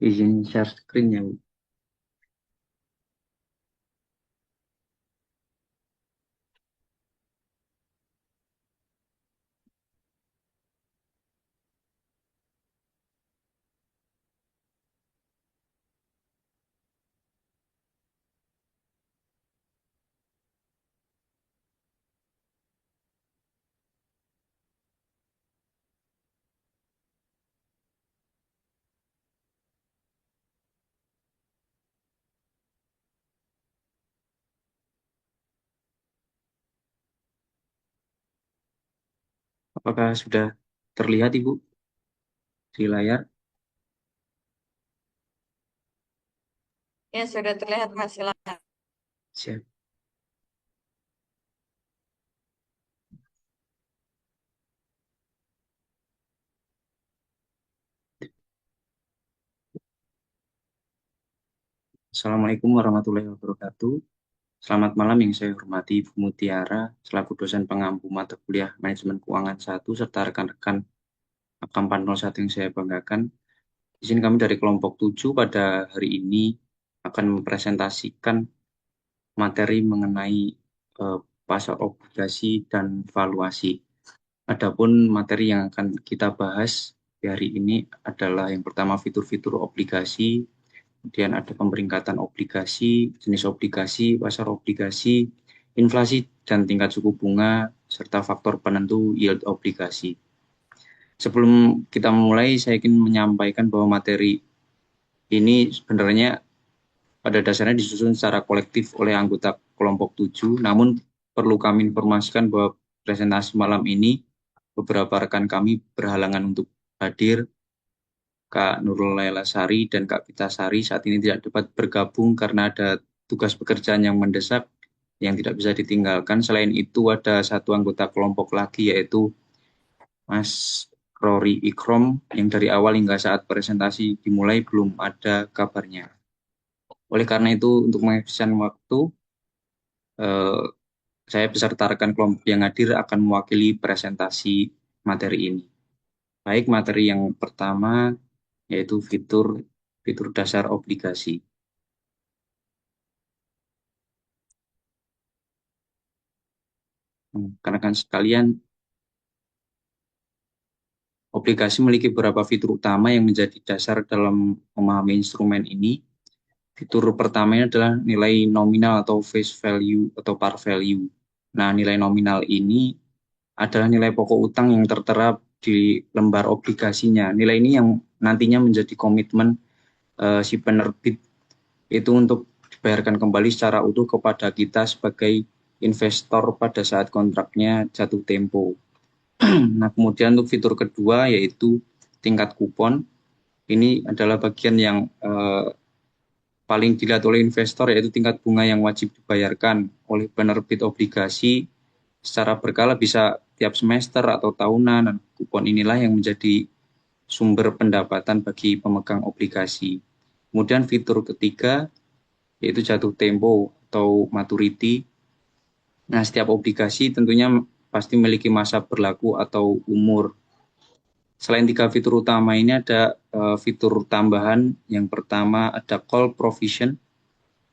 Izin share screen ya, Bu. Apakah sudah terlihat, Ibu, di layar? Ya, sudah terlihat hasilnya. Siap. Assalamualaikum warahmatullahi wabarakatuh. Selamat malam yang saya hormati Ibu Mutiara, selaku dosen pengampu mata kuliah Manajemen Keuangan 1, serta rekan-rekan Akam 401 yang saya banggakan. Di sini kami dari kelompok 7 pada hari ini akan mempresentasikan materi mengenai eh, pasar obligasi dan valuasi. Adapun materi yang akan kita bahas di hari ini adalah yang pertama fitur-fitur obligasi, kemudian ada pemeringkatan obligasi, jenis obligasi, pasar obligasi, inflasi dan tingkat suku bunga, serta faktor penentu yield obligasi. Sebelum kita mulai, saya ingin menyampaikan bahwa materi ini sebenarnya pada dasarnya disusun secara kolektif oleh anggota kelompok 7, namun perlu kami informasikan bahwa presentasi malam ini beberapa rekan kami berhalangan untuk hadir. Kak Nurul Laila Sari dan Kak Pita Sari saat ini tidak dapat bergabung karena ada tugas pekerjaan yang mendesak yang tidak bisa ditinggalkan. Selain itu ada satu anggota kelompok lagi yaitu Mas Rory Ikrom yang dari awal hingga saat presentasi dimulai belum ada kabarnya. Oleh karena itu untuk menghabiskan waktu, eh, saya beserta rekan kelompok yang hadir akan mewakili presentasi materi ini. Baik, materi yang pertama yaitu fitur fitur dasar obligasi. Karena kan sekalian, obligasi memiliki beberapa fitur utama yang menjadi dasar dalam memahami instrumen ini. Fitur pertamanya adalah nilai nominal atau face value atau par value. Nah, nilai nominal ini adalah nilai pokok utang yang tertera di lembar obligasinya. Nilai ini yang nantinya menjadi komitmen si penerbit itu untuk dibayarkan kembali secara utuh kepada kita sebagai investor pada saat kontraknya jatuh tempo. Nah, kemudian untuk fitur kedua yaitu tingkat kupon. Ini adalah bagian yang paling dilihat oleh investor, yaitu tingkat bunga yang wajib dibayarkan oleh penerbit obligasi secara berkala, bisa tiap semester atau tahunan. Dan kupon inilah yang menjadi sumber pendapatan bagi pemegang obligasi. Kemudian fitur ketiga yaitu jatuh tempo atau maturity. Nah, setiap obligasi tentunya pasti memiliki masa berlaku atau umur. Selain tiga fitur utama ini ada fitur tambahan. Yang pertama ada call provision.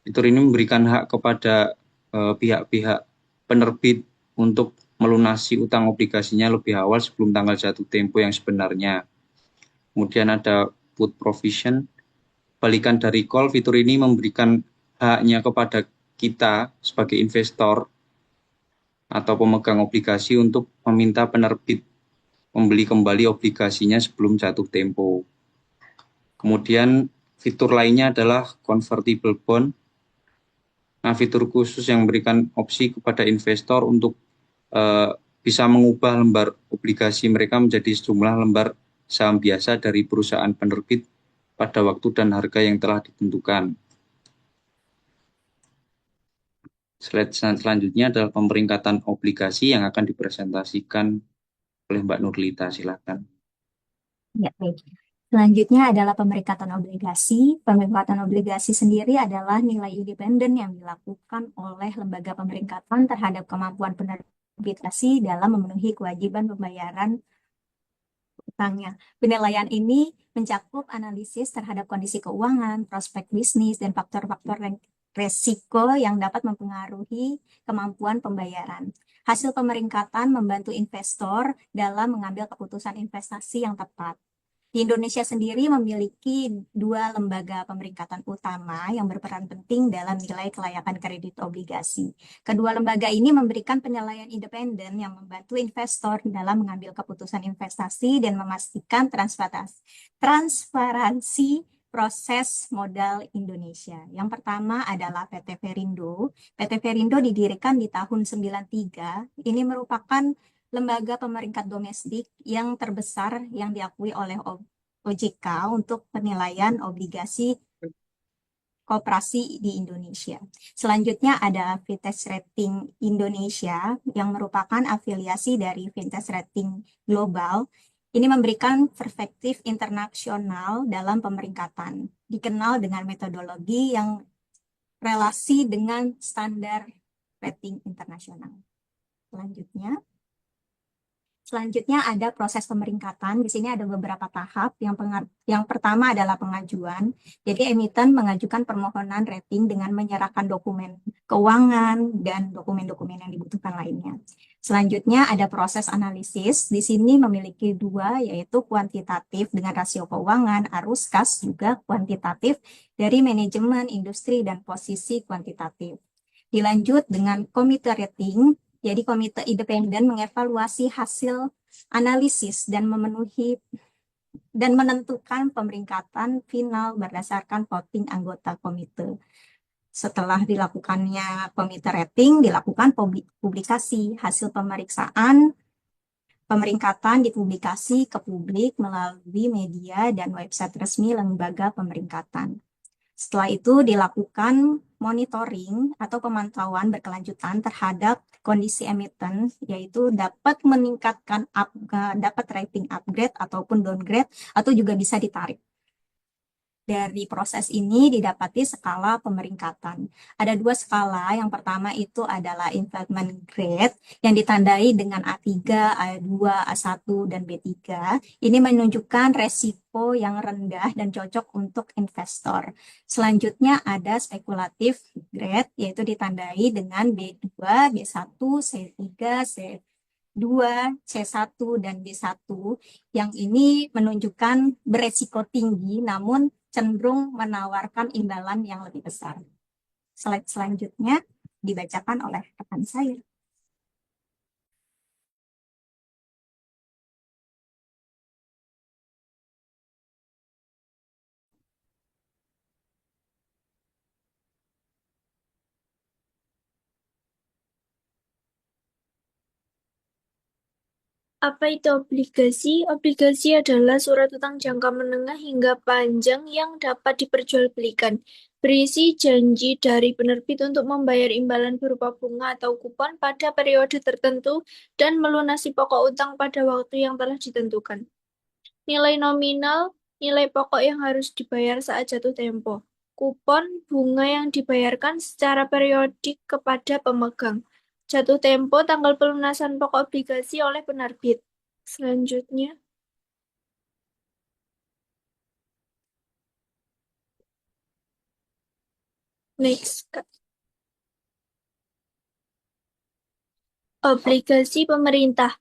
Fitur ini memberikan hak kepada pihak-pihak penerbit untuk melunasi utang obligasinya lebih awal sebelum tanggal jatuh tempo yang sebenarnya. Kemudian ada put provision. Balikan dari call, fitur ini memberikan haknya kepada kita sebagai investor atau pemegang obligasi untuk meminta penerbit membeli kembali obligasinya sebelum jatuh tempo. Kemudian fitur lainnya adalah convertible bond. Nah, fitur khusus yang memberikan opsi kepada investor untuk eh, bisa mengubah lembar obligasi mereka menjadi sejumlah lembar saham biasa dari perusahaan penerbit pada waktu dan harga yang telah ditentukan. Slide selanjutnya adalah pemeringkatan obligasi yang akan dipresentasikan oleh Mbak Nurlita. Silakan. Ya, baik. Selanjutnya adalah pemeringkatan obligasi. Pemeringkatan obligasi sendiri adalah nilai independen yang dilakukan oleh lembaga pemeringkatan terhadap kemampuan penerbit obligasi dalam memenuhi kewajiban pembayaran utangnya. Penilaian ini mencakup analisis terhadap kondisi keuangan, prospek bisnis, dan faktor-faktor resiko yang dapat mempengaruhi kemampuan pembayaran. Hasil pemeringkatan membantu investor dalam mengambil keputusan investasi yang tepat. Di Indonesia sendiri memiliki dua lembaga pemeringkatan utama yang berperan penting dalam nilai kelayakan kredit obligasi. Kedua lembaga ini memberikan penilaian independen yang membantu investor dalam mengambil keputusan investasi dan memastikan transparansi proses modal Indonesia. Yang pertama adalah PT Perindo. PT Perindo didirikan di tahun 93. Ini merupakan lembaga pemeringkat domestik yang terbesar yang diakui oleh OJK untuk penilaian obligasi koperasi di Indonesia. Selanjutnya ada Fitch Rating Indonesia yang merupakan afiliasi dari Fitch Rating Global. Ini memberikan perspektif internasional dalam pemeringkatan, dikenal dengan metodologi yang relasi dengan standar rating internasional. Selanjutnya ada proses pemeringkatan. Di sini ada beberapa tahap. Yang pertama adalah pengajuan. Jadi emiten mengajukan permohonan rating dengan menyerahkan dokumen keuangan dan dokumen-dokumen yang dibutuhkan lainnya. Selanjutnya ada proses analisis. Di sini memiliki dua, yaitu kuantitatif dengan rasio keuangan, arus kas, juga kuantitatif dari manajemen, industri, dan posisi kuantitatif. Dilanjut dengan komite rating. Jadi komite independen mengevaluasi hasil analisis dan menentukan pemeringkatan final berdasarkan voting anggota komite. Setelah dilakukannya komite rating, dilakukan publikasi hasil pemeringkatan dipublikasi ke publik melalui media dan website resmi lembaga pemeringkatan. Setelah itu dilakukan monitoring atau pemantauan berkelanjutan terhadap kondisi emiten, yaitu dapat meningkatkan dapat rating upgrade ataupun downgrade, atau juga bisa ditarik. Dari proses ini didapati skala pemeringkatan. Ada dua skala. Yang pertama itu adalah investment grade yang ditandai dengan A3, A2, A1, dan B3. Ini menunjukkan resiko yang rendah dan cocok untuk investor. Selanjutnya ada spekulatif grade, yaitu ditandai dengan B2, B1, C3, C2, C1, dan B1. Yang ini menunjukkan beresiko tinggi namun cenderung menawarkan imbalan yang lebih besar. Slide selanjutnya dibacakan oleh rekan saya. Apa itu obligasi? Obligasi adalah surat utang jangka menengah hingga panjang yang dapat diperjualbelikan. Berisi janji dari penerbit untuk membayar imbalan berupa bunga atau kupon pada periode tertentu dan melunasi pokok utang pada waktu yang telah ditentukan. Nilai nominal, nilai pokok yang harus dibayar saat jatuh tempo. Kupon, bunga yang dibayarkan secara periodik kepada pemegang. Jatuh tempo tanggal pelunasan pokok obligasi oleh penerbit. Selanjutnya, next. Obligasi pemerintah,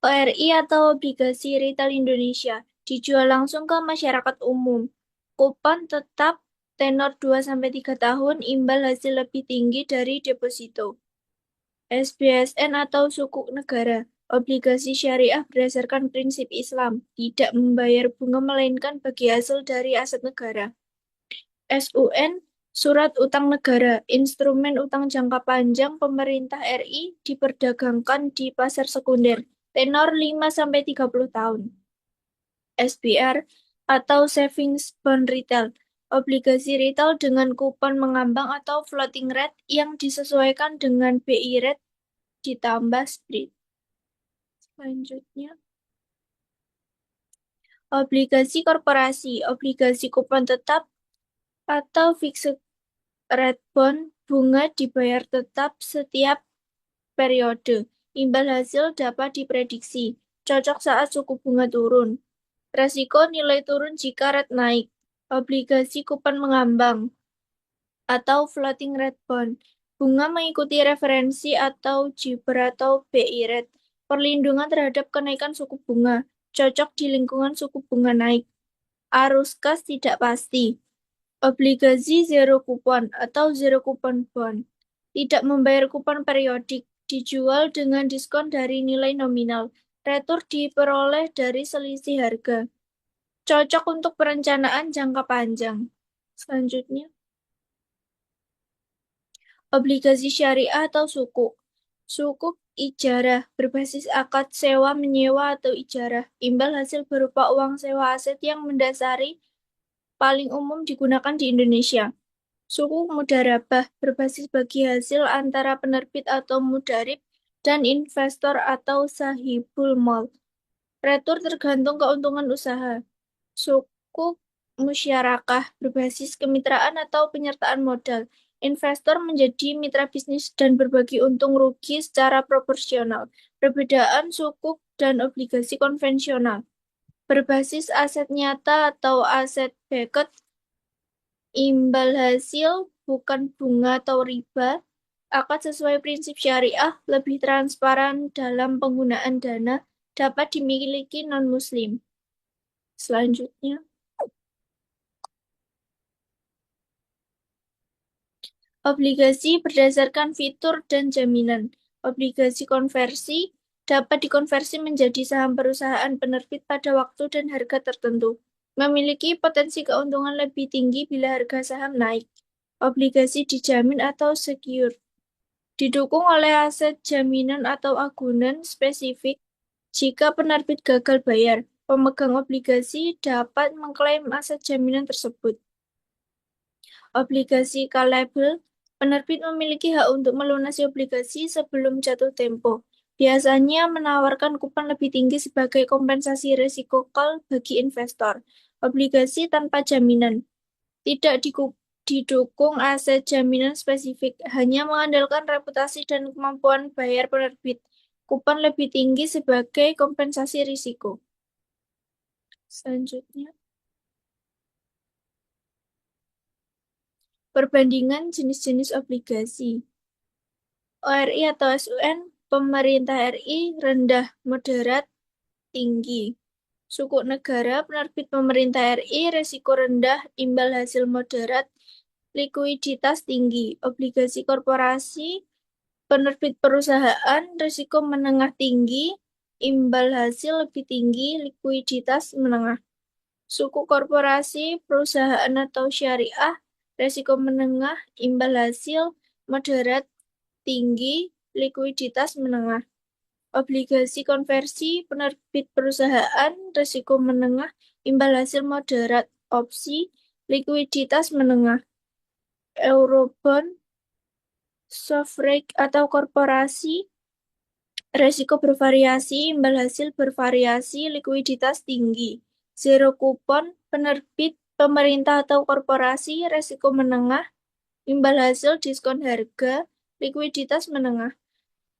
ORI atau obligasi retail Indonesia, dijual langsung ke masyarakat umum. Kupon tetap tenor 2-3 tahun, imbal hasil lebih tinggi dari deposito. SBSN atau sukuk negara, obligasi syariah berdasarkan prinsip Islam, tidak membayar bunga melainkan bagi hasil dari aset negara. SUN, surat utang negara, instrumen utang jangka panjang pemerintah RI diperdagangkan di pasar sekunder, tenor 5-30 tahun. SBR atau savings bond retail, obligasi retail dengan kupon mengambang atau floating rate yang disesuaikan dengan BI rate ditambah spread. Selanjutnya, obligasi korporasi, obligasi kupon tetap atau fixed rate bond, bunga dibayar tetap setiap periode. Imbal hasil dapat diprediksi, cocok saat suku bunga turun. Resiko nilai turun jika rate naik. Obligasi kupon mengambang atau floating rate bond. Bunga mengikuti referensi atau JIBOR atau BI rate. Perlindungan terhadap kenaikan suku bunga. Cocok di lingkungan suku bunga naik. Arus kas tidak pasti. Obligasi zero kupon atau zero kupon bond. Tidak membayar kupon periodik. Dijual dengan diskon dari nilai nominal. Retur diperoleh dari selisih harga. Cocok untuk perencanaan jangka panjang. Selanjutnya, obligasi syariah atau sukuk. Sukuk ijarah berbasis akad sewa, menyewa, atau ijarah. Imbal hasil berupa uang sewa aset yang mendasari paling umum digunakan di Indonesia. Sukuk mudharabah berbasis bagi hasil antara penerbit atau mudarib dan investor atau sahibul mal. Retur tergantung keuntungan usaha. Sukuk musyarakah berbasis kemitraan atau penyertaan modal. Investor menjadi mitra bisnis dan berbagi untung rugi secara proporsional. Perbedaan sukuk dan obligasi konvensional. Berbasis aset nyata atau aset backed, imbal hasil bukan bunga atau riba. Akad sesuai prinsip syariah lebih transparan dalam penggunaan dana dapat dimiliki non-muslim. Selanjutnya, obligasi berdasarkan fitur dan jaminan. Obligasi konversi dapat dikonversi menjadi saham perusahaan penerbit pada waktu dan harga tertentu. Memiliki potensi keuntungan lebih tinggi bila harga saham naik. Obligasi dijamin atau secure. Didukung oleh aset jaminan atau agunan spesifik. Jika penerbit gagal bayar, pemegang obligasi dapat mengklaim aset jaminan tersebut. Obligasi callable, penerbit memiliki hak untuk melunasi obligasi sebelum jatuh tempo. Biasanya menawarkan kupon lebih tinggi sebagai kompensasi risiko call bagi investor. Obligasi tanpa jaminan, tidak didukung aset jaminan spesifik, hanya mengandalkan reputasi dan kemampuan bayar penerbit. Kupon lebih tinggi sebagai kompensasi risiko. Selanjutnya, perbandingan jenis-jenis obligasi. ORI atau SUN, pemerintah RI, rendah, moderat, tinggi. Sukuk negara, penerbit pemerintah RI, resiko rendah, imbal hasil moderat, likuiditas tinggi. Obligasi korporasi, penerbit perusahaan, risiko menengah tinggi, imbal hasil lebih tinggi, likuiditas menengah. Suku korporasi, perusahaan atau syariah, risiko menengah, imbal hasil moderat tinggi, likuiditas menengah. Obligasi konversi, penerbit perusahaan, risiko menengah, imbal hasil moderat, opsi, likuiditas menengah. Eurobond, sovereign atau korporasi, resiko bervariasi, imbal hasil bervariasi, likuiditas tinggi. Zero kupon, penerbit, pemerintah atau korporasi, resiko menengah, imbal hasil diskon harga, likuiditas menengah.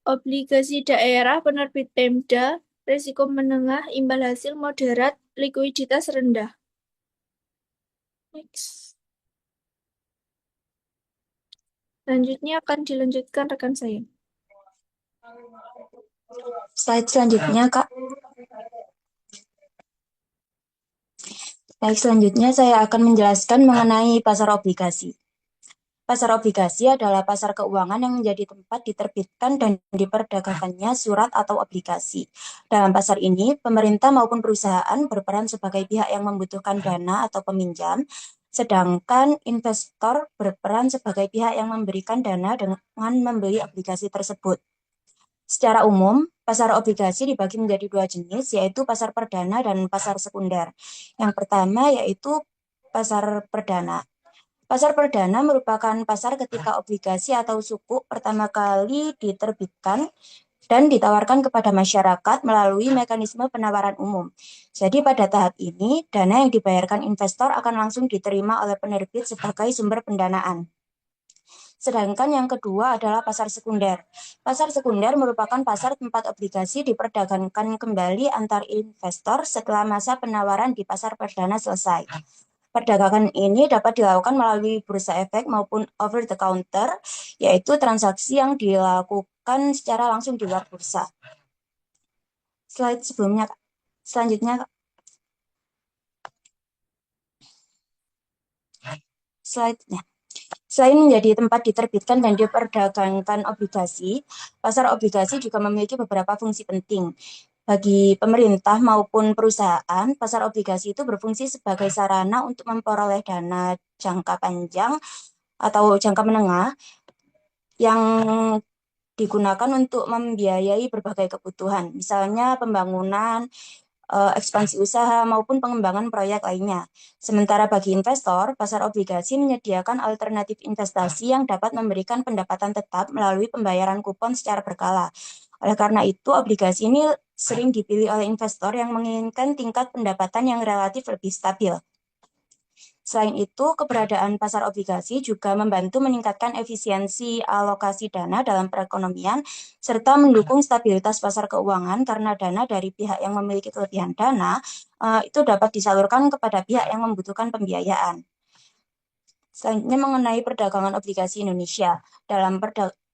Obligasi daerah, penerbit Pemda, resiko menengah, imbal hasil moderat, likuiditas rendah. Next. Selanjutnya akan dilanjutkan rekan saya. Slide selanjutnya, Kak. Baik, selanjutnya saya akan menjelaskan mengenai pasar obligasi. Pasar obligasi adalah pasar keuangan yang menjadi tempat diterbitkan dan diperdagangkannya surat atau obligasi. Dalam pasar ini, pemerintah maupun perusahaan berperan sebagai pihak yang membutuhkan dana atau peminjam, sedangkan investor berperan sebagai pihak yang memberikan dana dengan membeli obligasi tersebut. Secara umum, pasar obligasi dibagi menjadi dua jenis, yaitu pasar perdana dan pasar sekunder. Yang pertama yaitu pasar perdana. Pasar perdana merupakan pasar ketika obligasi atau sukuk pertama kali diterbitkan dan ditawarkan kepada masyarakat melalui mekanisme penawaran umum. Jadi pada tahap ini, dana yang dibayarkan investor akan langsung diterima oleh penerbit sebagai sumber pendanaan. Sedangkan yang kedua adalah pasar sekunder. Pasar sekunder merupakan pasar tempat obligasi diperdagangkan kembali antar investor setelah masa penawaran di pasar perdana selesai. Perdagangan ini dapat dilakukan melalui bursa efek maupun over the counter, yaitu transaksi yang dilakukan secara langsung di luar bursa. Slide sebelumnya, selanjutnya, slide-nya. Selain menjadi tempat diterbitkan dan diperdagangkan obligasi, pasar obligasi juga memiliki beberapa fungsi penting. Bagi pemerintah maupun perusahaan, pasar obligasi itu berfungsi sebagai sarana untuk memperoleh dana jangka panjang atau jangka menengah yang digunakan untuk membiayai berbagai kebutuhan, misalnya pembangunan, ekspansi usaha, maupun pengembangan proyek lainnya. Sementara bagi investor, pasar obligasi menyediakan alternatif investasi yang dapat memberikan pendapatan tetap melalui pembayaran kupon secara berkala. Oleh karena itu, obligasi ini sering dipilih oleh investor yang menginginkan tingkat pendapatan yang relatif lebih stabil. Selain itu, keberadaan pasar obligasi juga membantu meningkatkan efisiensi alokasi dana dalam perekonomian, serta mendukung stabilitas pasar keuangan karena dana dari pihak yang memiliki kelebihan dana itu dapat disalurkan kepada pihak yang membutuhkan pembiayaan. Selanjutnya mengenai perdagangan obligasi Indonesia. Dalam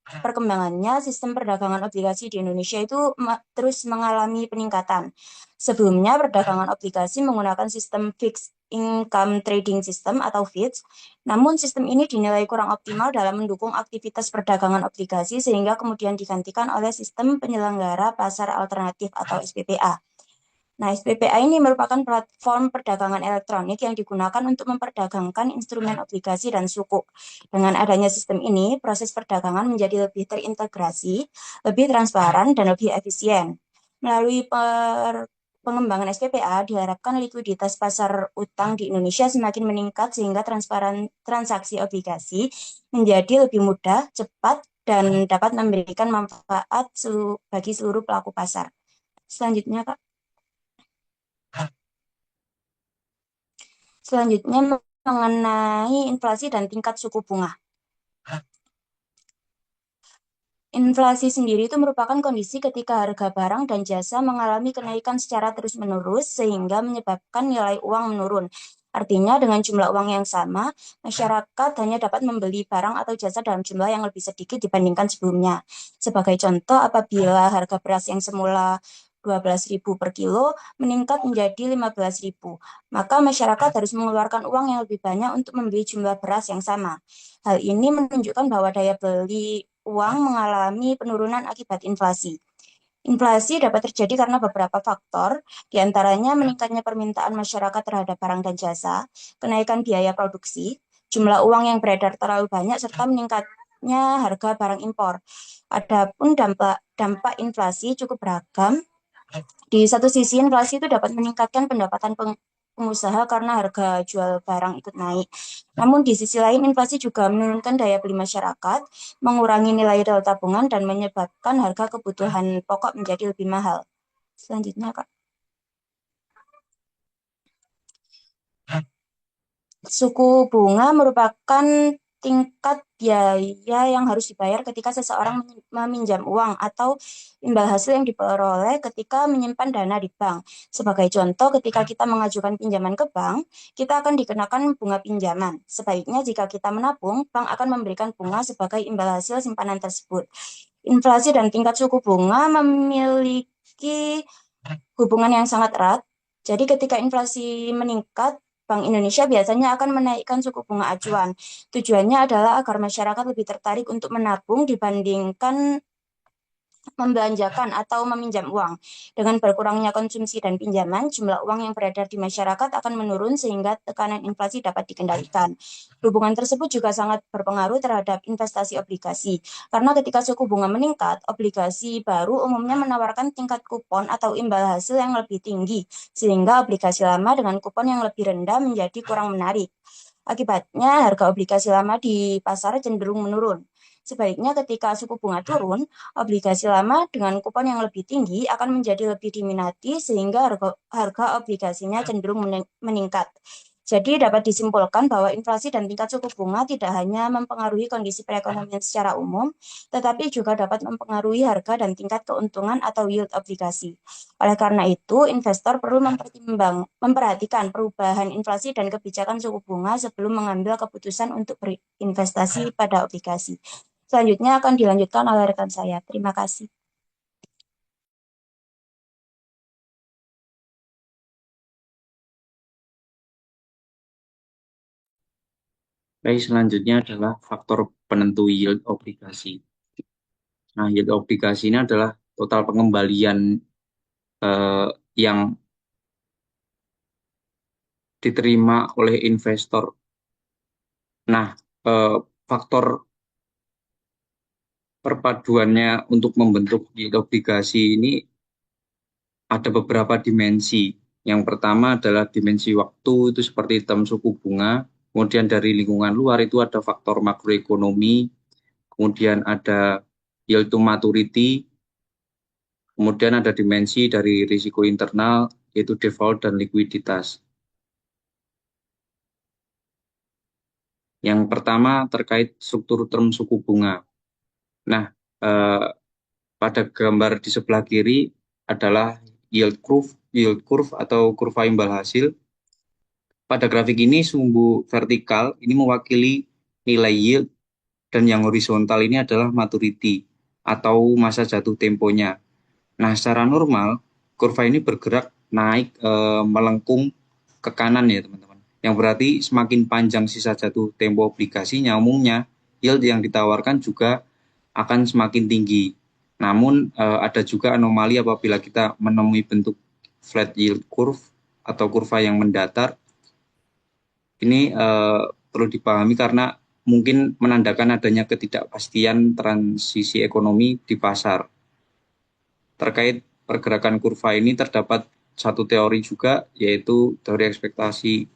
perkembangannya, sistem perdagangan obligasi di Indonesia itu terus mengalami peningkatan. Sebelumnya, perdagangan obligasi menggunakan sistem fixed income trading system atau FITS, namun sistem ini dinilai kurang optimal dalam mendukung aktivitas perdagangan obligasi sehingga kemudian digantikan oleh sistem penyelenggara pasar alternatif atau SPPA. Nah, SPPA ini merupakan platform perdagangan elektronik yang digunakan untuk memperdagangkan instrumen obligasi dan sukuk. Dengan adanya sistem ini, proses perdagangan menjadi lebih terintegrasi, lebih transparan, dan lebih efisien. Melalui pengembangan SPPA, diharapkan likuiditas pasar utang di Indonesia semakin meningkat sehingga transaksi obligasi menjadi lebih mudah, cepat, dan dapat memberikan manfaat bagi seluruh pelaku pasar. Selanjutnya, Kak. Selanjutnya mengenai inflasi dan tingkat suku bunga. Inflasi sendiri itu merupakan kondisi ketika harga barang dan jasa mengalami kenaikan secara terus-menerus sehingga menyebabkan nilai uang menurun. Artinya dengan jumlah uang yang sama, masyarakat hanya dapat membeli barang atau jasa dalam jumlah yang lebih sedikit dibandingkan sebelumnya. Sebagai contoh, apabila harga beras yang semula 12.000 per kilo meningkat menjadi 15.000, maka masyarakat harus mengeluarkan uang yang lebih banyak untuk membeli jumlah beras yang sama. Hal ini menunjukkan bahwa daya beli uang mengalami penurunan akibat inflasi. Inflasi dapat terjadi karena beberapa faktor, diantaranya meningkatnya permintaan masyarakat terhadap barang dan jasa, kenaikan biaya produksi, jumlah uang yang beredar terlalu banyak, serta meningkatnya harga barang impor. Adapun dampak inflasi cukup beragam. Di satu sisi, inflasi itu dapat meningkatkan pendapatan pengusaha karena harga jual barang ikut naik. Namun di sisi lain, inflasi juga menurunkan daya beli masyarakat, mengurangi nilai real tabungan, dan menyebabkan harga kebutuhan pokok menjadi lebih mahal. Selanjutnya, Kak. Suku bunga merupakan tingkat biaya yang harus dibayar ketika seseorang meminjam uang atau imbal hasil yang diperoleh ketika menyimpan dana di bank. Sebagai contoh, ketika kita mengajukan pinjaman ke bank, kita akan dikenakan bunga pinjaman. Sebaliknya, jika kita menabung, bank akan memberikan bunga sebagai imbal hasil simpanan tersebut. Inflasi dan tingkat suku bunga memiliki hubungan yang sangat erat. Jadi ketika inflasi meningkat, Bank Indonesia biasanya akan menaikkan suku bunga acuan. Tujuannya adalah agar masyarakat lebih tertarik untuk menabung dibandingkan membelanjakan atau meminjam uang. Dengan berkurangnya konsumsi dan pinjaman, jumlah uang yang beredar di masyarakat akan menurun sehingga tekanan inflasi dapat dikendalikan. Hubungan tersebut juga sangat berpengaruh terhadap investasi obligasi, karena ketika suku bunga meningkat, obligasi baru umumnya menawarkan tingkat kupon atau imbal hasil yang lebih tinggi, sehingga obligasi lama dengan kupon yang lebih rendah menjadi kurang menarik. Akibatnya, harga obligasi lama di pasar cenderung menurun. Sebaliknya, ketika suku bunga turun, obligasi lama dengan kupon yang lebih tinggi akan menjadi lebih diminati sehingga harga obligasinya cenderung meningkat. Jadi dapat disimpulkan bahwa inflasi dan tingkat suku bunga tidak hanya mempengaruhi kondisi perekonomian secara umum, tetapi juga dapat mempengaruhi harga dan tingkat keuntungan atau yield obligasi. Oleh karena itu, investor perlu memperhatikan perubahan inflasi dan kebijakan suku bunga sebelum mengambil keputusan untuk berinvestasi pada obligasi. Selanjutnya akan dilanjutkan oleh rekan saya. Terima kasih. Baik, selanjutnya adalah faktor penentu yield obligasi. Nah, yield obligasi ini adalah total pengembalian yang diterima oleh investor. Nah, faktor perpaduannya untuk membentuk yield obligasi ini ada beberapa dimensi. Yang pertama adalah dimensi waktu, itu seperti term suku bunga. Kemudian dari lingkungan luar itu ada faktor makroekonomi. Kemudian ada yield to maturity. Kemudian ada dimensi dari risiko internal, yaitu default dan likuiditas. Yang pertama terkait struktur term suku bunga. Nah, pada gambar di sebelah kiri adalah yield curve atau kurva imbal hasil. Pada grafik ini sumbu vertikal ini mewakili nilai yield dan yang horizontal ini adalah maturity atau masa jatuh temponya. Nah, secara normal kurva ini bergerak naik melengkung ke kanan ya teman-teman. Yang berarti semakin panjang sisa jatuh tempo obligasinya, umumnya yield yang ditawarkan juga akan semakin tinggi. Namun ada juga anomali apabila kita menemui bentuk flat yield curve atau kurva yang mendatar. Ini perlu dipahami karena mungkin menandakan adanya ketidakpastian transisi ekonomi di pasar. Terkait pergerakan kurva ini terdapat satu teori juga, yaitu teori ekspektasi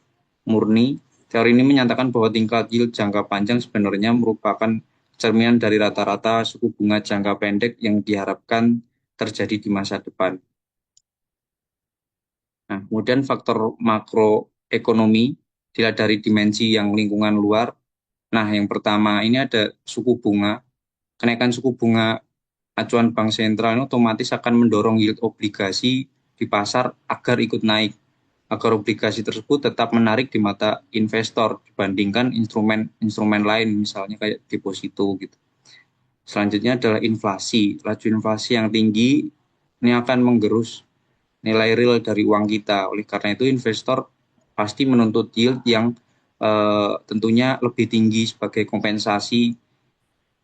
murni. Teori ini menyatakan bahwa tingkat yield jangka panjang sebenarnya merupakan cerminan dari rata-rata suku bunga jangka pendek yang diharapkan terjadi di masa depan. Nah, kemudian faktor makroekonomi dilihat dari dimensi yang lingkungan luar. Nah, yang pertama ini ada suku bunga. Kenaikan suku bunga acuan bank sentral ini otomatis akan mendorong yield obligasi di pasar agar ikut naik, agar obligasi tersebut tetap menarik di mata investor dibandingkan instrumen lain, misalnya kayak deposito gitu. Selanjutnya adalah inflasi. Laju inflasi yang tinggi ini akan menggerus nilai real dari uang kita. Oleh karena itu investor pasti menuntut yield yang tentunya lebih tinggi sebagai kompensasi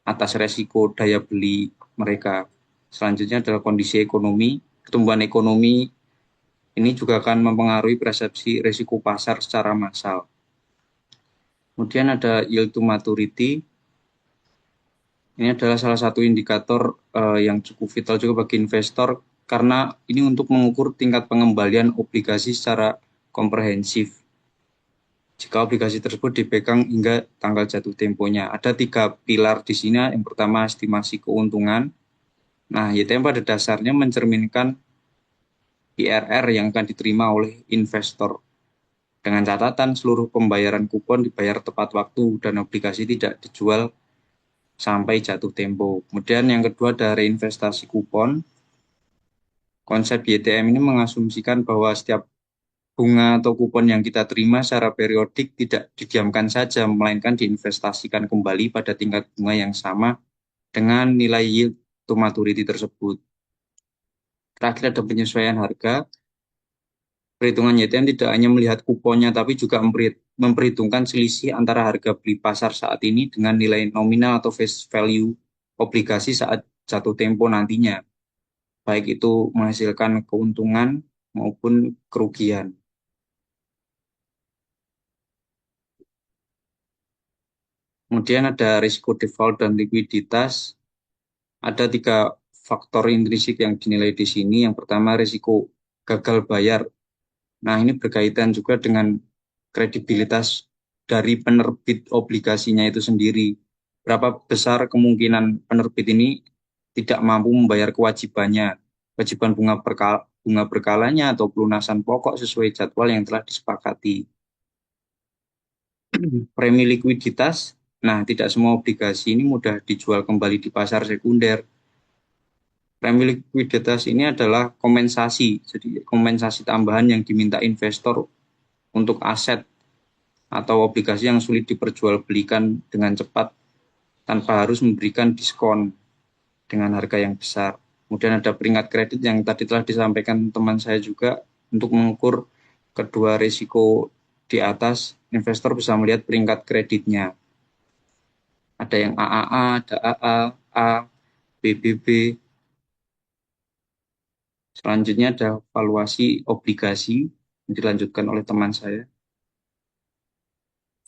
atas resiko daya beli mereka. Selanjutnya adalah kondisi ekonomi. Pertumbuhan ekonomi ini juga akan mempengaruhi persepsi resiko pasar secara massal. Kemudian ada yield to maturity. Ini adalah salah satu indikator yang cukup vital juga bagi investor karena ini untuk mengukur tingkat pengembalian obligasi secara komprehensif. Jika obligasi tersebut dipegang hingga tanggal jatuh temponya. Ada 3 pilar di sini. Yang pertama estimasi keuntungan. Nah, YTM pada dasarnya mencerminkan IRR yang akan diterima oleh investor. Dengan catatan seluruh pembayaran kupon dibayar tepat waktu dan obligasi tidak dijual sampai jatuh tempo. Kemudian yang kedua ada reinvestasi kupon. Konsep YTM ini mengasumsikan bahwa setiap bunga atau kupon yang kita terima secara periodik tidak didiamkan saja, melainkan diinvestasikan kembali pada tingkat bunga yang sama dengan nilai yield to maturity tersebut. Terakhir ada penyesuaian harga. Perhitungan YTM tidak hanya melihat kuponnya, tapi juga memperhitungkan selisih antara harga beli pasar saat ini dengan nilai nominal atau face value obligasi saat jatuh tempo nantinya. Baik itu menghasilkan keuntungan maupun kerugian. Kemudian ada risiko default dan likuiditas. Ada 3 faktor intrinsik yang dinilai di sini. Yang pertama risiko gagal bayar. Nah, ini berkaitan juga dengan kredibilitas dari penerbit obligasinya itu sendiri. Berapa besar kemungkinan penerbit ini tidak mampu membayar kewajibannya, kewajiban bunga berkalanya atau pelunasan pokok sesuai jadwal yang telah disepakati. Premi likuiditas, nah tidak semua obligasi ini mudah dijual kembali di pasar sekunder. Premi likuiditas ini adalah kompensasi, jadi kompensasi tambahan yang diminta investor untuk aset atau obligasi yang sulit diperjualbelikan dengan cepat tanpa harus memberikan diskon dengan harga yang besar. Kemudian ada peringkat kredit yang tadi telah disampaikan teman saya juga untuk mengukur kedua risiko di atas, investor bisa melihat peringkat kreditnya. Ada yang AAA, ada AA, A, BBB. Selanjutnya ada valuasi obligasi yang dilanjutkan oleh teman saya.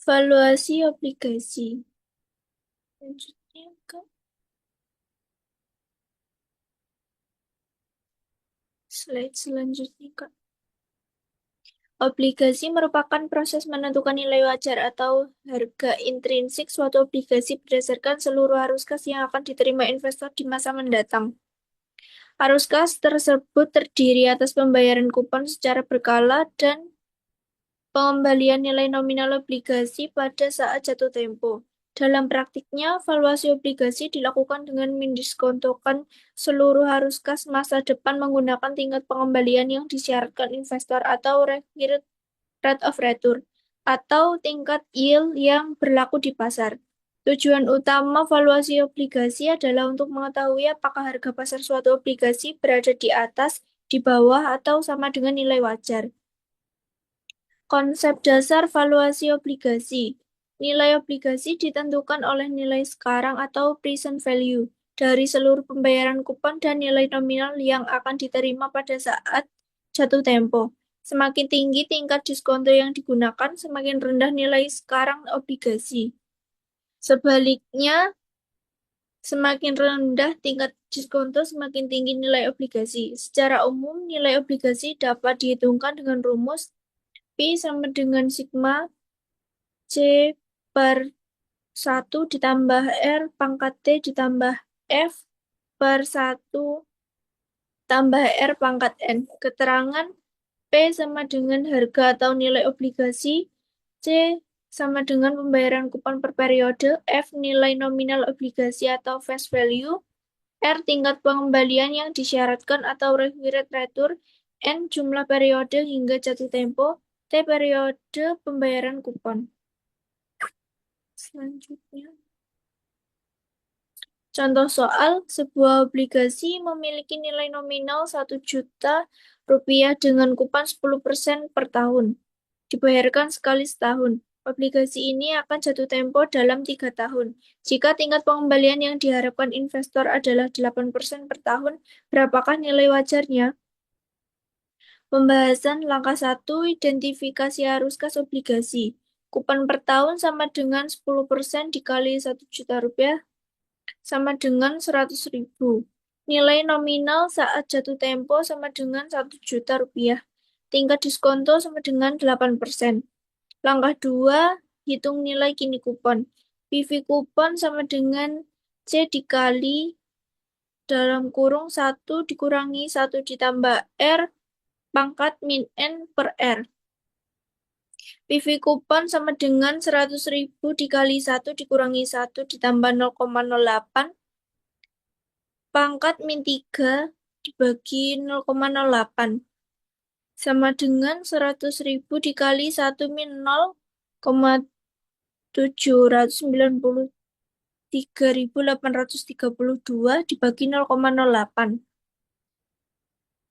Valuasi obligasi. Lanjutnya ke slide selanjutnya, Kak. Obligasi merupakan proses menentukan nilai wajar atau harga intrinsik suatu obligasi berdasarkan seluruh arus kas yang akan diterima investor di masa mendatang. Arus kas tersebut terdiri atas pembayaran kupon secara berkala dan pengembalian nilai nominal obligasi pada saat jatuh tempo. Dalam praktiknya, valuasi obligasi dilakukan dengan mendiskontokan seluruh arus kas masa depan menggunakan tingkat pengembalian yang disyaratkan investor atau required rate of return atau tingkat yield yang berlaku di pasar. Tujuan utama valuasi obligasi adalah untuk mengetahui apakah harga pasar suatu obligasi berada di atas, di bawah, atau sama dengan nilai wajar. Konsep dasar valuasi obligasi. Nilai obligasi ditentukan oleh nilai sekarang atau present value dari seluruh pembayaran kupon dan nilai nominal yang akan diterima pada saat jatuh tempo. Semakin tinggi tingkat diskonto yang digunakan, semakin rendah nilai sekarang obligasi. Sebaliknya, semakin rendah tingkat diskonto, semakin tinggi nilai obligasi. Secara umum, nilai obligasi dapat dihitungkan dengan rumus P sama dengan sigma C per 1 ditambah R pangkat T ditambah F per 1 tambah R pangkat N. Keterangan P sama dengan harga atau nilai obligasi, C sama dengan pembayaran kupon per periode, F nilai nominal obligasi atau face value, R tingkat pengembalian yang disyaratkan atau required return, N jumlah periode hingga jatuh tempo, T periode pembayaran kupon. Selanjutnya. Contoh soal, sebuah obligasi memiliki nilai nominal 1 juta rupiah dengan kupon 10% per tahun. Dibayarkan sekali setahun. Obligasi ini akan jatuh tempo dalam 3 tahun. Jika tingkat pengembalian yang diharapkan investor adalah 8% per tahun, berapakah nilai wajarnya? Pembahasan langkah 1, identifikasi arus kas obligasi. Kupon per tahun sama dengan 10% dikali 1 juta rupiah sama dengan 100.000. Nilai nominal saat jatuh tempo sama dengan 1 juta rupiah. Tingkat diskonto sama dengan 8%. Langkah 2, hitung nilai kini kupon. PV kupon sama dengan C dikali dalam kurung 1 dikurangi 1 ditambah R pangkat min N per R. PV kupon sama dengan 100.000 dikali 1 dikurangi 1 ditambah 0,08 pangkat min 3 dibagi 0,08 sama dengan 100.000 dikali 1 min 0,793.832 dibagi 0,08.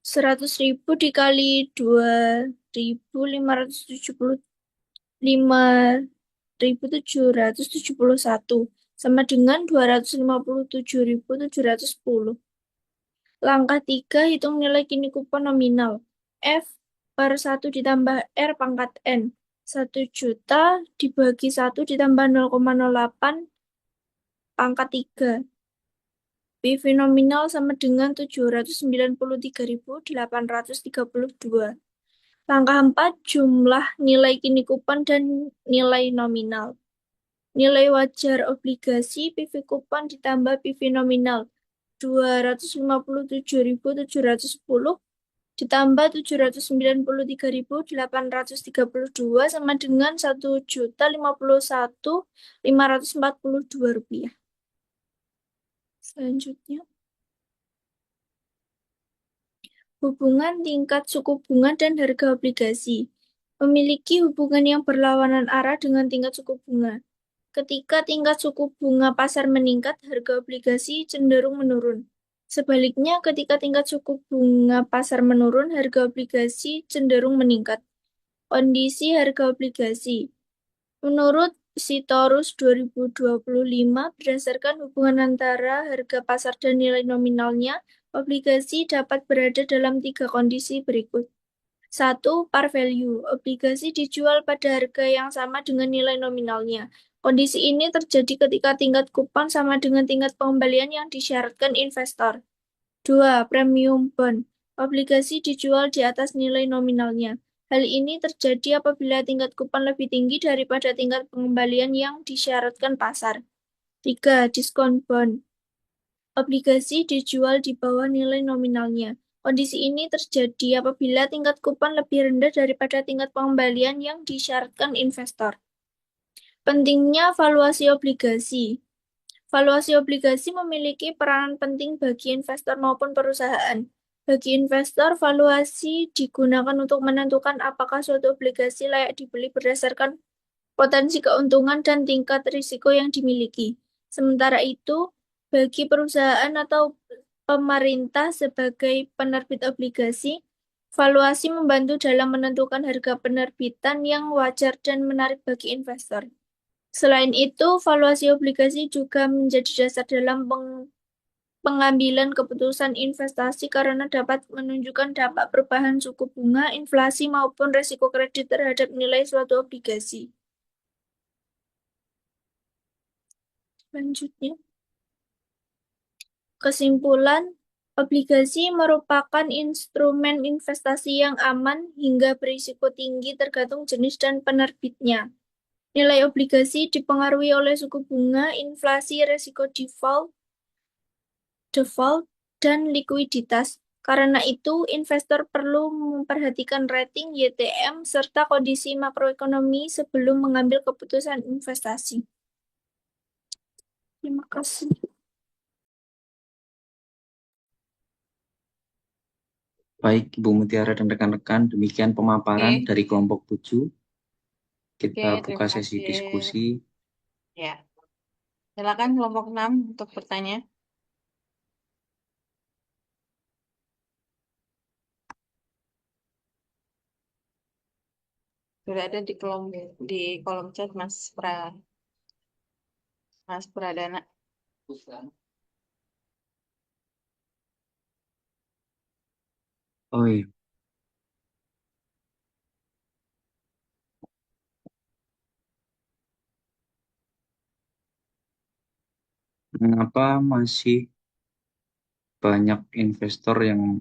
100.000 dikali 2.575.771 sama dengan 257.710. Langkah 3, hitung nilai kini kupon nominal. F per 1 ditambah R pangkat N. 1 juta dibagi 1 ditambah 0,08 pangkat 3. PV nominal sama dengan 793.832. Langkah 4, jumlah nilai kini kupon dan nilai nominal. Nilai wajar obligasi PV kupon ditambah PV nominal 257.710 ditambah 793.832 sama dengan 1.051.542 rupiah. Selanjutnya, hubungan tingkat suku bunga dan harga obligasi memiliki hubungan yang berlawanan arah dengan tingkat suku bunga. Ketika tingkat suku bunga pasar meningkat, harga obligasi cenderung menurun. Sebaliknya, ketika tingkat suku bunga pasar menurun, harga obligasi cenderung meningkat. Kondisi harga obligasi. Menurut Sitorus 2025, berdasarkan hubungan antara harga pasar dan nilai nominalnya, obligasi dapat berada dalam 3 kondisi berikut. 1. Par value. Obligasi dijual pada harga yang sama dengan nilai nominalnya. Kondisi ini terjadi ketika tingkat kupon sama dengan tingkat pengembalian yang disyaratkan investor. 2. Premium bond. Obligasi dijual di atas nilai nominalnya. Hal ini terjadi apabila tingkat kupon lebih tinggi daripada tingkat pengembalian yang disyaratkan pasar. 3. Diskon bond. Obligasi dijual di bawah nilai nominalnya. Kondisi ini terjadi apabila tingkat kupon lebih rendah daripada tingkat pengembalian yang disyaratkan investor. Pentingnya valuasi obligasi. Valuasi obligasi memiliki peranan penting bagi investor maupun perusahaan. Bagi investor, valuasi digunakan untuk menentukan apakah suatu obligasi layak dibeli berdasarkan potensi keuntungan dan tingkat risiko yang dimiliki. Sementara itu, bagi perusahaan atau pemerintah sebagai penerbit obligasi, valuasi membantu dalam menentukan harga penerbitan yang wajar dan menarik bagi investor. Selain itu, valuasi obligasi juga menjadi dasar dalam pengambilan keputusan investasi karena dapat menunjukkan dampak perubahan suku bunga, inflasi, maupun resiko kredit terhadap nilai suatu obligasi. Selanjutnya, kesimpulan, obligasi merupakan instrumen investasi yang aman hingga berisiko tinggi tergantung jenis dan penerbitnya. Nilai obligasi dipengaruhi oleh suku bunga, inflasi, resiko default, dan likuiditas. Karena itu, investor perlu memperhatikan rating YTM serta kondisi makroekonomi sebelum mengambil keputusan investasi. Terima kasih. Baik, Ibu Mutiara dan rekan-rekan, demikian pemaparan Oke. dari kelompok 7. Kita Oke, buka terima sesi kasih. diskusi. Ya. Silakan kelompok 6 untuk bertanya. Sudah ada di kolom chat Mas Pradana. Oh iya, mengapa masih banyak investor yang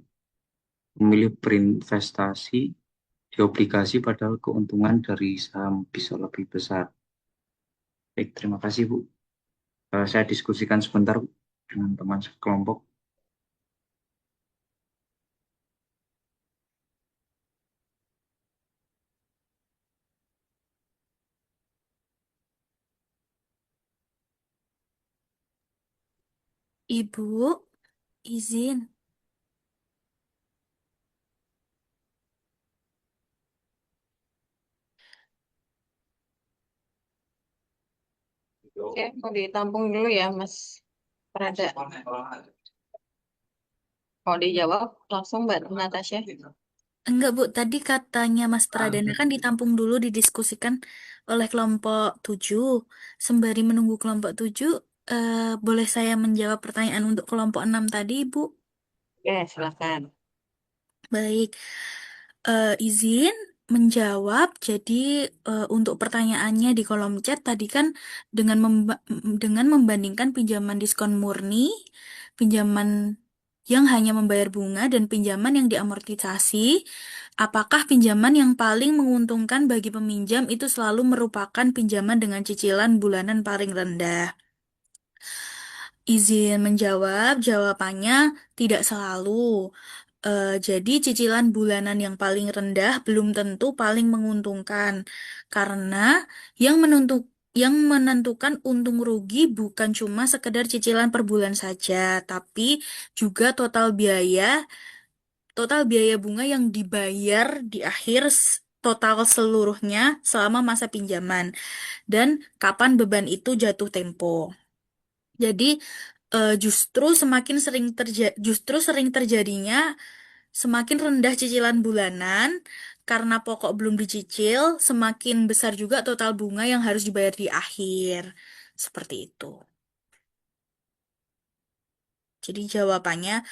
memilih berinvestasi di obligasi padahal keuntungan dari saham bisa lebih besar? Baik, terima kasih Bu. Saya diskusikan sebentar Bu, dengan teman sekelompok. Ibu, izin. Oke, mau ditampung dulu ya, Mas Prada. Mau dijawab langsung Mbak Natasha. Enggak, Bu. Tadi katanya Mas Pradana kan ditampung dulu didiskusikan oleh kelompok 7. Sembari menunggu kelompok 7, boleh saya menjawab pertanyaan untuk kelompok 6 tadi, Bu? Oke, silakan. Baik. Izin menjawab. Jadi, untuk pertanyaannya di kolom chat tadi kan dengan membandingkan pinjaman diskon murni, pinjaman yang hanya membayar bunga dan pinjaman yang diamortisasi, apakah pinjaman yang paling menguntungkan bagi peminjam itu selalu merupakan pinjaman dengan cicilan bulanan paling rendah? Izin menjawab, jawabannya tidak selalu. Jadi cicilan bulanan yang paling rendah belum tentu paling menguntungkan karena yang menentukan untung rugi bukan cuma sekedar cicilan per bulan saja, tapi juga total biaya bunga yang dibayar di akhir total seluruhnya selama masa pinjaman dan kapan beban itu jatuh tempo. Jadi justru sering terjadinya semakin rendah cicilan bulanan karena pokok belum dicicil, semakin besar juga total bunga yang harus dibayar di akhir. Seperti itu. Jadi jawabannya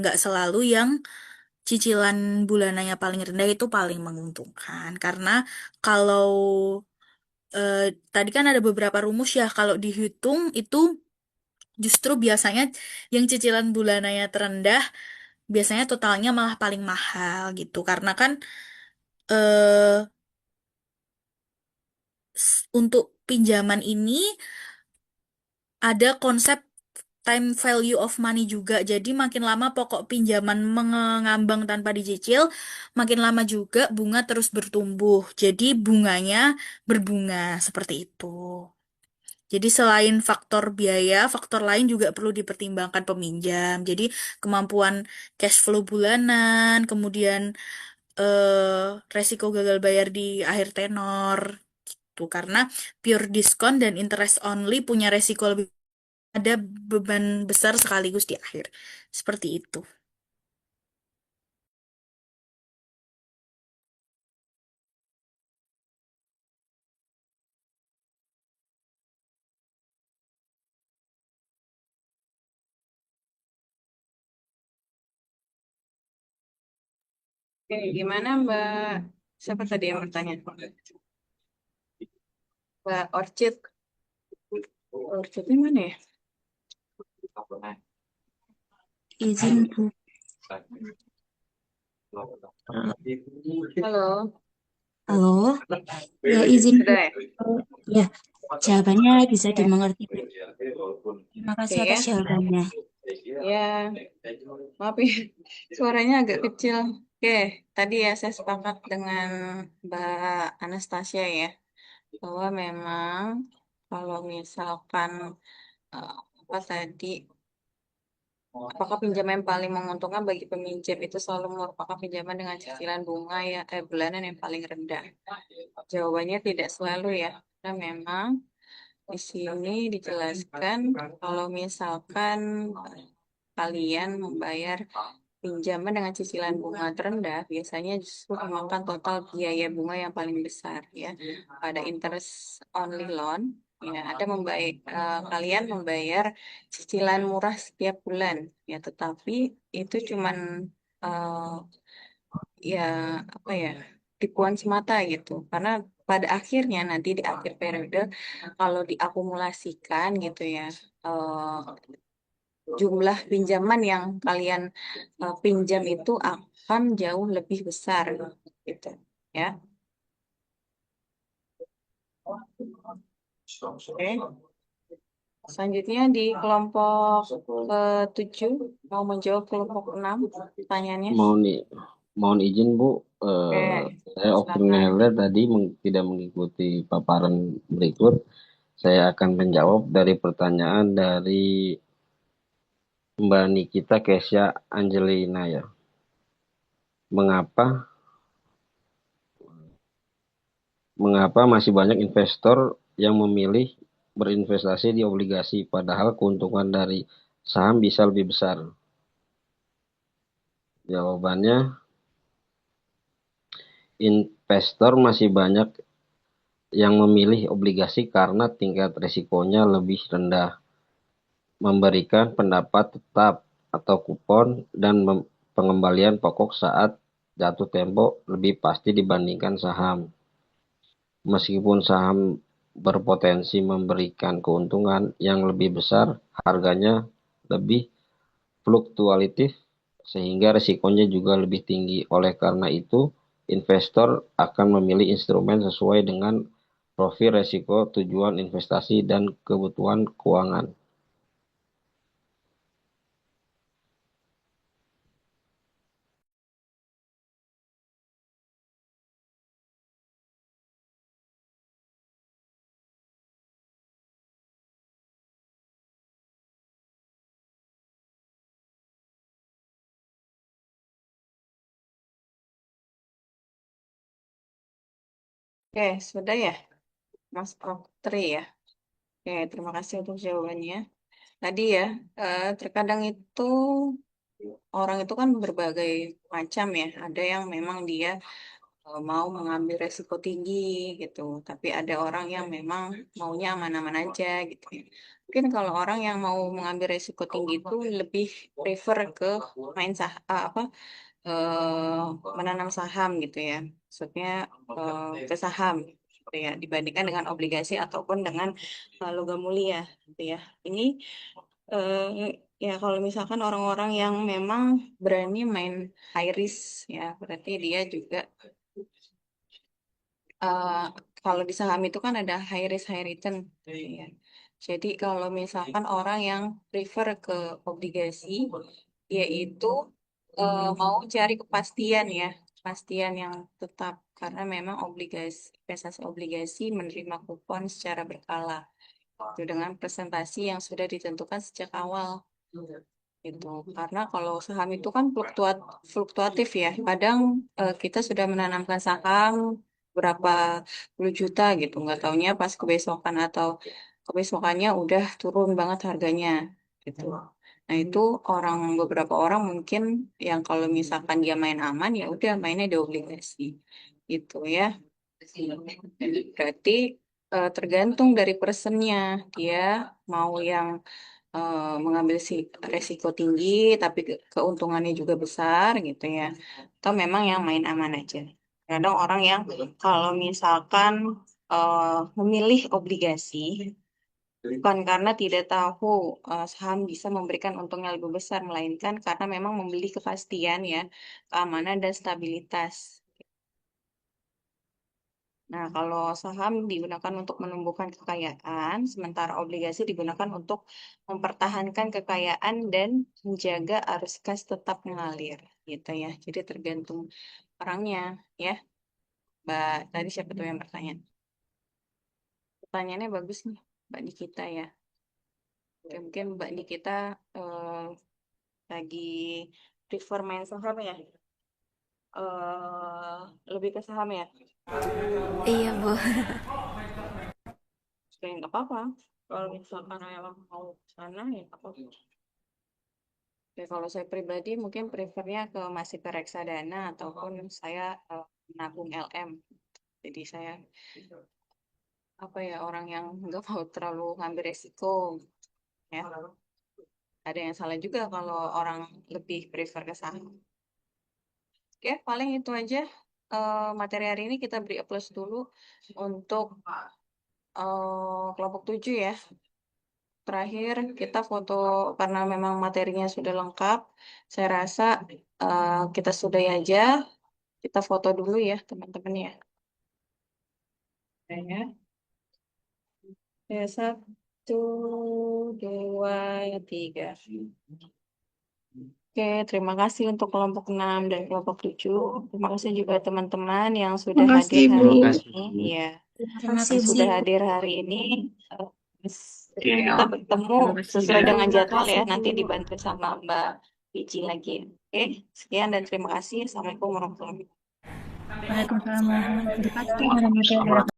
nggak selalu yang cicilan bulanannya paling rendah itu paling menguntungkan. Karena kalau eh, tadi kan ada beberapa rumus ya, kalau dihitung itu justru biasanya yang cicilan bulanannya terendah biasanya totalnya malah paling mahal gitu. Karena kan eh, untuk pinjaman ini ada konsep time value of money juga. Jadi makin lama pokok pinjaman mengambang tanpa dicicil, makin lama juga bunga terus bertumbuh. Jadi bunganya berbunga seperti itu. Jadi selain faktor biaya, faktor lain juga perlu dipertimbangkan peminjam. Jadi kemampuan cash flow bulanan, kemudian resiko gagal bayar di akhir tenor gitu. Karena pure diskon dan interest only punya resiko lebih, ada beban besar sekaligus di akhir. Seperti itu. Oke, gimana Mbak? Siapa tadi yang bertanya? Mbak Orchid. Orchidnya mana ya? Izin Bu. Halo. Halo, ya izin Bu. Sudah ya? Ya, jawabannya bisa Ya. dimengerti Bu. Terima kasih Oke ya. atas jawabannya. Ya, maaf ya, suaranya agak kecil. Oke, tadi ya saya sepakat dengan Mbak Anastasia ya, bahwa memang kalau misalkan eh, apa tadi, apakah pinjaman yang paling menguntungkan bagi peminjam itu selalu merupakan pinjaman dengan cicilan bunga ya bulanan yang paling rendah. Jawabannya tidak selalu ya, karena memang di sini dijelaskan kalau misalkan kalian membayar pinjaman dengan cicilan bunga terendah, biasanya justru memakan total biaya bunga yang paling besar ya. Pada interest only loan, ya ada kalian membayar cicilan murah setiap bulan, ya tetapi itu cuman eh, ya apa ya tipuan semata gitu. Karena pada akhirnya nanti di akhir periode kalau diakumulasikan gitu ya, eh, jumlah pinjaman yang kalian pinjam itu akan jauh lebih besar gitu ya. Oke. Selanjutnya di kelompok ke-7 mau menjawab kelompok 6 pertanyaannya. Mohon izin Bu, Oke, saya Oktav silakan. tadi tidak mengikuti paparan berikut. Saya akan menjawab dari pertanyaan dari Mbak Nikita Kesya Angelina ya. Mengapa masih banyak investor yang memilih berinvestasi di obligasi padahal keuntungan dari saham bisa lebih besar? Jawabannya, investor masih banyak yang memilih obligasi karena tingkat risikonya lebih rendah, memberikan pendapat tetap atau kupon, dan pengembalian pokok saat jatuh tempo lebih pasti dibandingkan saham. Meskipun saham berpotensi memberikan keuntungan yang lebih besar, harganya lebih fluktuatif sehingga risikonya juga lebih tinggi. Oleh karena itu, investor akan memilih instrumen sesuai dengan profil risiko, tujuan investasi, dan kebutuhan keuangan. Oke, sudah ya, Mas Oktri ya. Oke, terima kasih untuk jawabannya. Tadi ya, terkadang itu orang itu kan berbagai macam ya. Ada yang memang dia mau mengambil resiko tinggi gitu, tapi ada orang yang memang maunya aman-aman aja gitu ya. Mungkin kalau orang yang mau mengambil resiko tinggi itu lebih prefer ke main apa eh, menanam saham gitu ya. Maksudnya ke saham gitu ya, dibandingkan dengan obligasi ataupun dengan logam mulia gitu ya. Ini ya kalau misalkan orang-orang yang memang berani main high risk ya, berarti dia juga eh, kalau di saham itu kan ada high risk high return gitu ya. Jadi kalau misalkan orang yang prefer ke obligasi, dia itu mau cari kepastian ya, kepastian yang tetap karena memang investasi obligasi menerima kupon secara berkala itu dengan presentasi yang sudah ditentukan sejak awal gitu. Karena kalau saham itu kan fluktuatif ya. Kadang kita sudah menanamkan saham berapa puluh juta gitu, nggak taunya pas kebesokan atau kebesokannya udah turun banget harganya gitu. Nah itu beberapa orang mungkin yang kalau misalkan dia main aman ya udah mainnya di obligasi gitu ya. Jadi berarti tergantung dari personnya dia mau yang mengambil resiko tinggi tapi keuntungannya juga besar gitu ya. Atau memang yang main aman aja. Kadang orang yang kalau misalkan memilih obligasi bukan karena tidak tahu saham bisa memberikan untungnya lebih besar, melainkan karena memang membeli kepastian ya, keamanan dan stabilitas. Nah, kalau saham digunakan untuk menumbuhkan kekayaan, sementara obligasi digunakan untuk mempertahankan kekayaan dan menjaga arus kas tetap mengalir, gitu ya. Jadi tergantung orangnya, ya. Mbak, tadi siapa tuh yang bertanya? Pertanyaannya bagus nih, Mbak Nikita ya. Oke, mungkin Mbak Nikita lagi prefer main saham ya? Lebih ke saham ya? Iya, Bu. Oke, nggak apa-apa. Kalau misalkan emang mau ke sana ya nggak apa-apa. Oke, kalau saya pribadi mungkin prefernya ke masih ke reksadana ataupun saya menabung LM. Jadi saya apa ya orang yang nggak mau terlalu ngambil resiko ya. Ada yang salah juga kalau orang lebih prefer ke saham. Oke, paling itu aja materi hari ini kita beri applause dulu untuk kelompok 7 ya. Terakhir kita foto karena memang materinya sudah lengkap. Saya rasa kita sudahi aja. Kita foto dulu ya teman-teman ya. Ya, ya 1, 2, 3. Oke, terima kasih untuk kelompok 6 dan kelompok 7. Terima kasih juga teman-teman yang sudah hadir hari Terima ini. kasih. Ya, Terima kasih, yang Bu. sudah hadir hari ini. Kita bertemu sesuai dengan jadwal ya. Nanti dibantu sama Mbak Vici lagi. Oke, sekian dan terima kasih. Assalamualaikum warahmatullahi wabarakatuh. Waalaikumsalam warahmatullahi wabarakatuh.